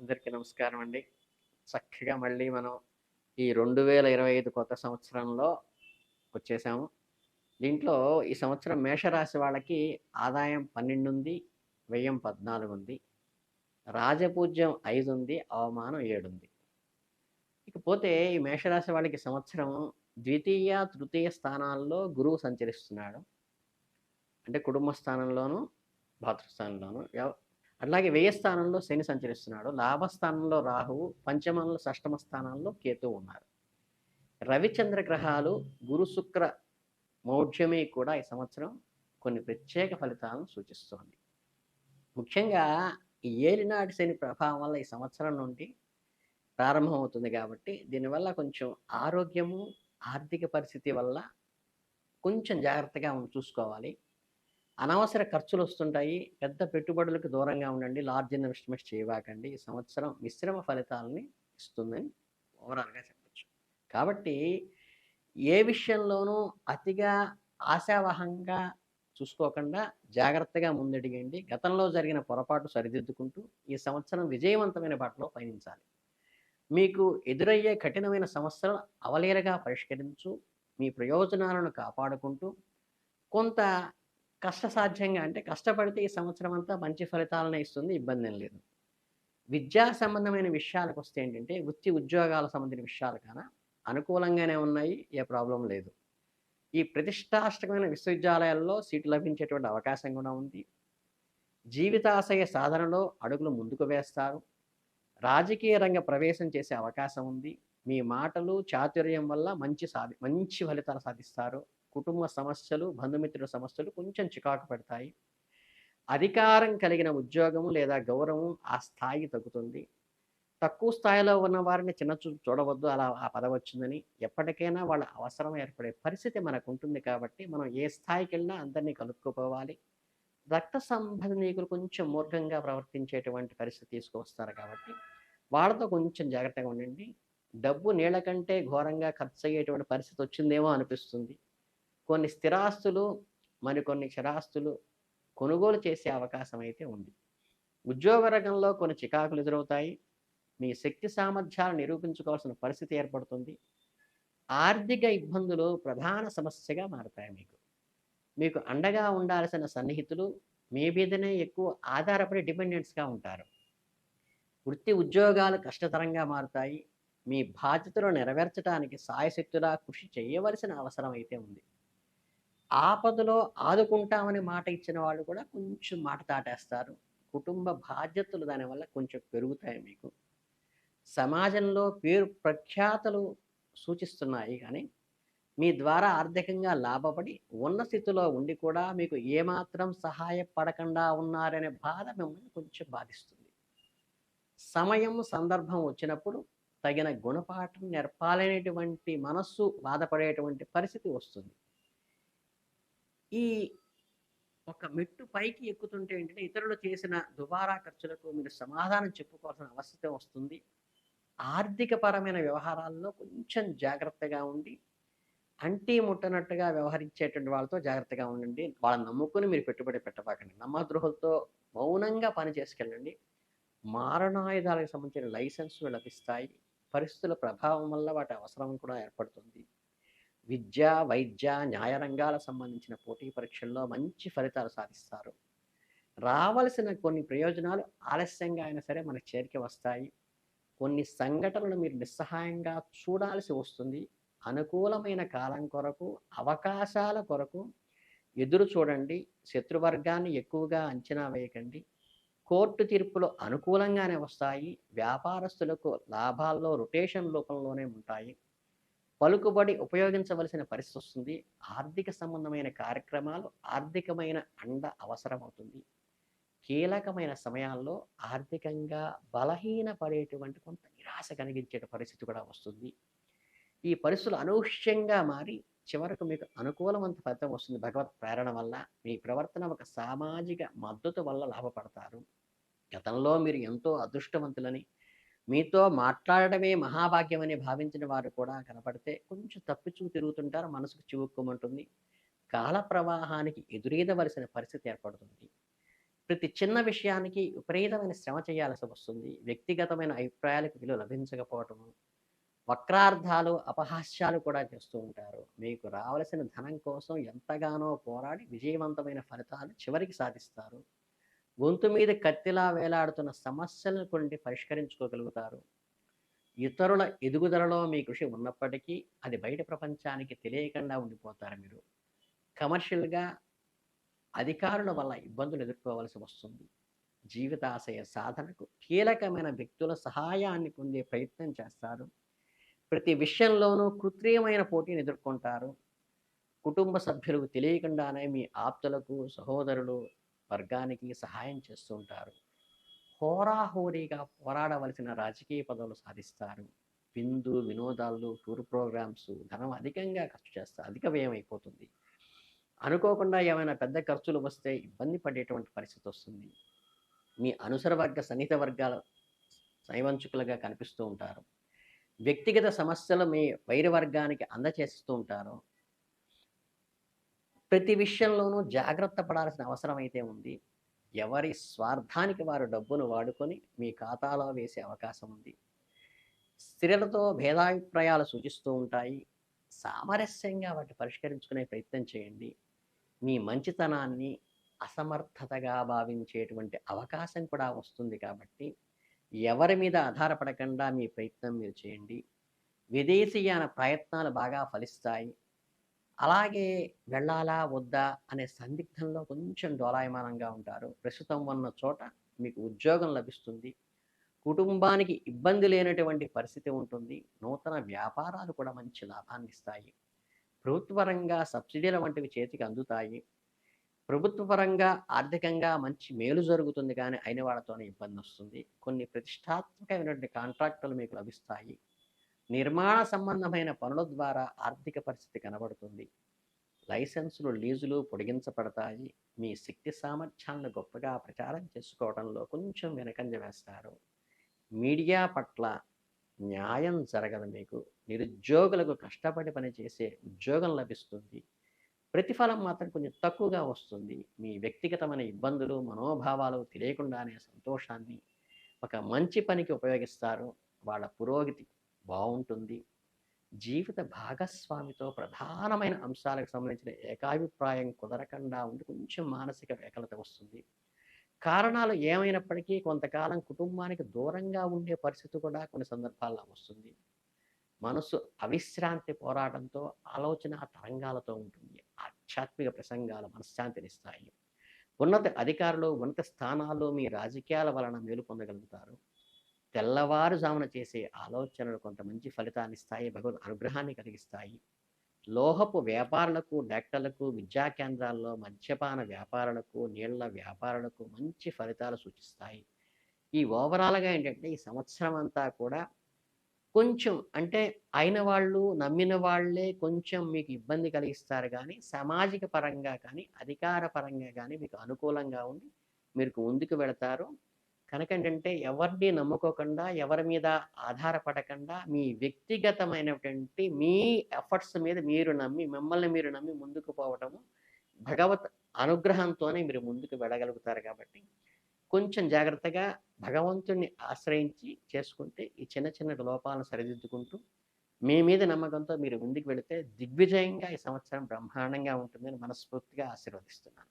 అందరికీ నమస్కారం అండి. చక్కగా మళ్ళీ మనం ఈ 2025 కొత్త సంవత్సరంలో వచ్చేసాము. దీంట్లో ఈ సంవత్సరం మేషరాశి వాళ్ళకి ఆదాయం 12 ఉంది. వ్యయం 14 ఉంది. రాజపూజ్యం 5 ఉంది. అవమానం 7 ఉంది. ఇకపోతే ఈ మేషరాశి వాళ్ళకి సంవత్సరం ద్వితీయ, తృతీయ స్థానాల్లో గురువు సంచరిస్తున్నాడు. అంటే కుటుంబ స్థానంలోను, భాతృస్థానంలోను. అట్లాగే వ్యయ స్థానంలో శని సంచరిస్తున్నాడు. లాభస్థానంలో రాహువు, పంచమంలో షష్టమ స్థానాల్లో కేతువు ఉన్నారు. రవిచంద్ర గ్రహాలు గురు శుక్ర మౌఢ్యమి కూడా ఈ సంవత్సరం కొన్ని ప్రత్యేక ఫలితాలను సూచిస్తోంది. ముఖ్యంగా ఈ ఏలినాటి శని ప్రభావం వల్ల ఈ సంవత్సరం నుండి ప్రారంభమవుతుంది కాబట్టి దీనివల్ల కొంచెం ఆరోగ్యము, ఆర్థిక పరిస్థితి వల్ల కొంచెం జాగ్రత్తగా చూసుకోవాలి. అనవసర ఖర్చులు వస్తుంటాయి. పెద్ద పెట్టుబడులకు దూరంగా ఉండండి. లార్జ్ ఇన్వెస్ట్మెంట్స్ చేయబాకండి. ఈ సంవత్సరం మిశ్రమ ఫలితాలని ఇస్తుందని ఓవరాల్‌గా చెప్పొచ్చు. కాబట్టి ఏ విషయంలోనూ అతిగా ఆశావహంగా చూసుకోకుండా జాగ్రత్తగా ముందడుగేయండి. గతంలో జరిగిన పొరపాటు సరిదిద్దుకుంటూ ఈ సంవత్సరం విజయవంతమైన బాటలో పయనించాలి. మీకు ఎదురయ్యే కఠినమైన సమస్యలను అవలీలగా పరిష్కరించు. మీ ప్రయోజనాలను కాపాడుకుంటూ కొంత కష్టసాధ్యంగా అంటే కష్టపడితే ఈ సంవత్సరం అంతా మంచి ఫలితాలనే ఇస్తుంది. ఇబ్బందేం లేదు. విద్యా సంబంధమైన విషయాలకొస్తే ఏంటంటే వృత్తి, ఉద్యోగాల సంబంధించిన విషయాలు అనుకూలంగానే ఉన్నాయి. ఏ ప్రాబ్లమ్ లేదు. ఈ ప్రతిష్టాష్టకమైన విశ్వవిద్యాలయాల్లో సీటు లభించేటువంటి అవకాశం కూడా ఉంది. జీవితాశయ సాధనలో అడుగులు ముందుకు వేస్తారు. రాజకీయ రంగ ప్రవేశం చేసే అవకాశం ఉంది. మీ మాటలు, చాతుర్యం వల్ల మంచి ఫలితాలు సాధిస్తారు. కుటుంబ సమస్యలు, బంధుమిత్రుల సమస్యలు కొంచెం చికాకు పెడతాయి. అధికారం కలిగిన ఉద్యోగము లేదా గౌరవం ఆ స్థాయి తగ్గుతుంది. తక్కువ స్థాయిలో ఉన్న వారిని చిన్నచూపు చూడవద్దు. అలా ఆ పదవి వచ్చిందని. ఎప్పటికైనా వాళ్ళ అవసరం ఏర్పడే పరిస్థితి మనకుంటుంది కాబట్టి మనం ఏ స్థాయికెళ్ళినా అందరినీ కలుపుకుపోవాలి. రక్త సంబంధీకులు కొంచెం మూర్ఖంగా ప్రవర్తించేటువంటి పరిస్థితి తీసుకొస్తారు కాబట్టి వాళ్ళతో కొంచెం జాగ్రత్తగా ఉండండి. డబ్బు నీళ్ళ కంటే ఘోరంగా ఖర్చయ్యేటువంటి పరిస్థితి వచ్చిందేమో అనిపిస్తుంది. కొన్ని స్థిరాస్తులు, మరికొన్ని స్థిరాస్తులు కొనుగోలు చేసే అవకాశం అయితే ఉంది. ఉద్యోగ రంగంలో కొన్ని చికాకులు ఎదురవుతాయి. మీ శక్తి సామర్థ్యాలు నిరూపించుకోవాల్సిన పరిస్థితి ఏర్పడుతుంది. ఆర్థిక ఇబ్బందులు ప్రధాన సమస్యగా మారతాయి మీకు. మీకు అండగా ఉండాల్సిన సన్నిహితులు మీ మీదనే ఎక్కువ ఆధారపడి డిపెండెంట్స్‌గా ఉంటారు. వృత్తి ఉద్యోగాలు కష్టతరంగా మారుతాయి. మీ బాధ్యతలు నెరవేర్చడానికి శాయశక్తులా కృషి చేయవలసిన అవసరం అయితే ఉంది. ఆపదలో ఆదుకుంటామని మాట ఇచ్చిన వాళ్ళు కూడా కొంచెం మాట దాటేస్తారు. కుటుంబ బాధ్యతలు దానివల్ల కొంచెం పెరుగుతాయి మీకు. సమాజంలో పేరు ప్రఖ్యాతలు సూచిస్తున్నాయి కానీ, మీ ద్వారా ఆర్థికంగా లాభపడి ఉన్న స్థితిలో ఉండి కూడా మీకు ఏమాత్రం సహాయపడకుండా ఉన్నారనే బాధ మిమ్మల్ని కొంచెం బాధిస్తుంది. సమయం, సందర్భం వచ్చినప్పుడు తగిన గుణపాఠం నేర్పాలనేటువంటి మనస్సు బాధపడేటువంటి పరిస్థితి వస్తుంది. ఈ ఒక మెట్టు పైకి ఎక్కుతుంటే ఏంటంటే, ఇతరులు చేసిన దుబారా ఖర్చులకు మీరు సమాధానం చెప్పుకోవాల్సిన అవసరం వస్తుంది. ఆర్థిక పరమైన వ్యవహారాల్లో కొంచెం జాగ్రత్తగా ఉండి, అంటీ ముట్టనట్టుగా వ్యవహరించేటువంటి వాళ్ళతో జాగ్రత్తగా ఉండండి. వాళ్ళని నమ్ముకొని మీరు పెట్టుబడి పెట్టబాకండి. నమ్మద్రోహులతో మౌనంగా పని చేసుకెళ్ళండి. మారణాయుధాలకు సంబంధించిన లైసెన్సులు లభిస్తాయి. పరిస్థితుల ప్రభావం వల్ల వాటి అవసరం కూడా ఏర్పడుతుంది. విద్య, వైద్య, న్యాయ రంగాలకు సంబంధించిన పోటీ పరీక్షల్లో మంచి ఫలితాలు సాధిస్తారు. రావలసిన కొన్ని ప్రయోజనాలు ఆలస్యంగా అయినా సరే మనకు చేరిక వస్తాయి. కొన్ని సంఘటనలు మీరు నిస్సహాయంగా చూడాల్సి వస్తుంది. అనుకూలమైన కాలం కొరకు, అవకాశాల కొరకు ఎదురు చూడండి. శత్రువర్గాన్ని ఎక్కువగా అంచనా వేయకండి. కోర్టు తీర్పులు అనుకూలంగానే వస్తాయి. వ్యాపారస్తులకు లాభాల్లో రొటేషన్ రూపంలోనే ఉంటాయి. పలుకుబడి ఉపయోగించవలసిన పరిస్థితి వస్తుంది. ఆర్థిక సంబంధమైన కార్యక్రమాలు, ఆర్థికమైన అండ అవసరమవుతుంది. కీలకమైన సమయాల్లో ఆర్థికంగా బలహీనపడేటువంటి కొంత నిరాశ కలిగించే పరిస్థితి కూడా వస్తుంది. ఈ పరిస్థితులు అనూహ్యంగా మారి చివరకు మీకు అనుకూలవంత ఫలితం వస్తుంది. భగవత్ ప్రేరణ వల్ల మీ ప్రవర్తన ఒక సామాజిక మద్దతు వల్ల లాభపడతారు. గతంలో మీరు ఎంతో అదృష్టవంతులని, మీతో మాట్లాడడమే మహాభాగ్యమని భావించిన వారు కూడా కనపడితే కొంచెం తప్పిచూ తిరుగుతుంటారు. మనసుకు చివుక్కుమంటుంది. కాల ప్రవాహానికి ఎదురీదవలసిన పరిస్థితి ఏర్పడుతుంది. ప్రతి చిన్న విషయానికి విపరీతమైన శ్రమ చేయాల్సి వస్తుంది. వ్యక్తిగతమైన అభిప్రాయాలకు విలువ లభించకపోవటము, వక్రార్థాలు, అపహాస్యాలు కూడా చేస్తూ ఉంటారు. మీకు రావలసిన ధనం కోసం ఎంతగానో పోరాడి విజయవంతమైన ఫలితాలు చివరికి సాధిస్తారు. గొంతు మీద కత్తిలా వేలాడుతున్న సమస్యలను కొన్ని పరిష్కరించుకోగలుగుతారు. ఇతరుల ఎదుగుదలలో మీ కృషి ఉన్నప్పటికీ అది బయట ప్రపంచానికి తెలియకుండా ఉండిపోతారు మీరు. కమర్షియల్‌గా అధికారుల వల్ల ఇబ్బందులు ఎదుర్కోవాల్సి వస్తుంది. జీవితాశయ సాధనకు కీలకమైన వ్యక్తుల సహాయాన్ని పొందే ప్రయత్నం చేస్తారు. ప్రతి విషయంలోనూ కృత్రిమమైన పోటీని ఎదుర్కొంటారు. కుటుంబ సభ్యులకు తెలియకుండానే మీ ఆప్తులకు, సహోదరులు వర్గానికి సహాయం చేస్తూ ఉంటారు. హోరాహోరీగా పోరాడవలసిన రాజకీయ పదవులు సాధిస్తారు. విందు, వినోదాలు, టూర్ ప్రోగ్రామ్స్, ధనం అధికంగా ఖర్చు చేస్తారు. అధిక వ్యయం అయిపోతుంది. అనుకోకుండా ఏమైనా పెద్ద ఖర్చులు వస్తే ఇబ్బంది పడేటువంటి పరిస్థితి వస్తుంది. మీ అనుసర వర్గ, సన్నిహిత వర్గాల నైవంచుకులుగా కనిపిస్తూ ఉంటారు. వ్యక్తిగత సమస్యలు మీ వైర వర్గానికి అందచేస్తూ ఉంటారు. ప్రతి విషయంలోనూ జాగ్రత్త పడాల్సిన అవసరం అయితే ఉంది. ఎవరి స్వార్థానికి వారు డబ్బును వాడుకొని మీ ఖాతాలో వేసే అవకాశం ఉంది. స్త్రీలతో భేదాభిప్రాయాలు సూచిస్తూ ఉంటాయి. సామరస్యంగా వాటిని పరిష్కరించుకునే ప్రయత్నం చేయండి. మీ మంచితనాన్ని అసమర్థతగా భావించేటువంటి అవకాశం కూడా వస్తుంది కాబట్టి ఎవరి మీద ఆధారపడకుండా మీ ప్రయత్నం మీరు చేయండి. విదేశీయాన ప్రయత్నాలు బాగా ఫలిస్తాయి. అలాగే వెళ్ళాలా వద్దా అనే సందిగ్ధంలో కొంచెం డోలాయమానంగా ఉంటారు. ప్రస్తుతం ఉన్న చోట మీకు ఉద్యోగం లభిస్తుంది. కుటుంబానికి ఇబ్బంది లేనటువంటి పరిస్థితి ఉంటుంది. నూతన వ్యాపారాలు కూడా మంచి లాభాన్ని ఇస్తాయి. ప్రభుత్వ పరంగా సబ్సిడీల వంటివి చేతికి అందుతాయి. ప్రభుత్వ పరంగా ఆర్థికంగా మంచి మేలు జరుగుతుంది కానీ అయిన వాళ్ళతోనే ఇబ్బంది వస్తుంది. కొన్ని ప్రతిష్టాత్మకమైనటువంటి కాంట్రాక్టులు మీకు లభిస్తాయి. నిర్మాణ సంబంధమైన పనుల ద్వారా ఆర్థిక పరిస్థితి కనబడుతుంది. లైసెన్సులు, లీజులు పొడిగించబడతాయి. మీ శక్తి సామర్థ్యాలను గొప్పగా ప్రచారం చేసుకోవడంలో కొంచెం వెనకంజ వేస్తారు. మీడియా పట్ల న్యాయం జరగదు మీకు. నిరుద్యోగులకు కష్టపడి పనిచేసే ఉద్యోగం లభిస్తుంది. ప్రతిఫలం మాత్రం కొంచెం తక్కువగా వస్తుంది. మీ వ్యక్తిగతమైన ఇబ్బందులు, మనోభావాలు తెలియకుండానే సంతోషాన్ని ఒక మంచి పనికి ఉపయోగిస్తారు. వాళ్ళ పురోగతి బాగుంటుంది. జీవిత భాగస్వామితో ప్రధానమైన అంశాలకు సంబంధించిన ఏకాభిప్రాయం కుదరకుండా ఉండి కొంచెం మానసిక వేకలత వస్తుంది. కారణాలు ఏమైనప్పటికీ కొంతకాలం కుటుంబానికి దూరంగా ఉండే పరిస్థితి కూడా కొన్ని సందర్భాల్లో వస్తుంది. మనసు అవిశ్రాంతి పోరాటంతో ఆలోచన తరంగాలతో ఉంటుంది. ఆధ్యాత్మిక ప్రసంగాలు మనశ్శాంతినిస్తాయి. ఉన్నత అధికారులు, ఉన్నత స్థానాల్లో మీ రాజకీయాల వలన మేలు పొందగలుగుతారు. తెల్లవారుజామున చేసే ఆలోచనలు కొంత మంచి ఫలితాన్ని ఇస్తాయి. భగవద్ అనుగ్రహాన్ని కలిగిస్తాయి. లోహపు వ్యాపారులకు, డాక్టర్లకు, విద్యా కేంద్రాల్లో మద్యపాన వ్యాపారులకు, నీళ్ల వ్యాపారులకు మంచి ఫలితాలు సూచిస్తాయి. ఈ ఓవరాల్గా ఏంటంటే ఈ సంవత్సరం అంతా కూడా కొంచెం అంటే అయిన వాళ్ళు, నమ్మిన వాళ్ళే కొంచెం మీకు ఇబ్బంది కలిగిస్తారు కానీ, సామాజిక పరంగా కానీ, అధికార పరంగా కానీ మీకు అనుకూలంగా ఉండి మీరు ముందుకు వెళతారు. కనుకేంటంటే ఎవరిని నమ్ముకోకుండా, ఎవరి మీద ఆధారపడకుండా, మీ వ్యక్తిగతమైనటువంటి మీ ఎఫర్ట్స్ మీద మీరు నమ్మి, మిమ్మల్ని మీరు నమ్మి ముందుకు పోవటము భగవత్ అనుగ్రహంతోనే మీరు ముందుకు వెళ్ళగలుగుతారు కాబట్టి కొంచెం జాగ్రత్తగా భగవంతుడిని ఆశ్రయించి చేసుకుంటే ఈ చిన్న చిన్న లోపాలను సరిదిద్దుకుంటూ మీ మీద నమ్మకంతో మీరు ముందుకు వెళితే దిగ్విజయంగా ఈ సంవత్సరం బ్రహ్మాండంగా ఉంటుందని మనస్ఫూర్తిగా ఆశీర్వదిస్తున్నాను.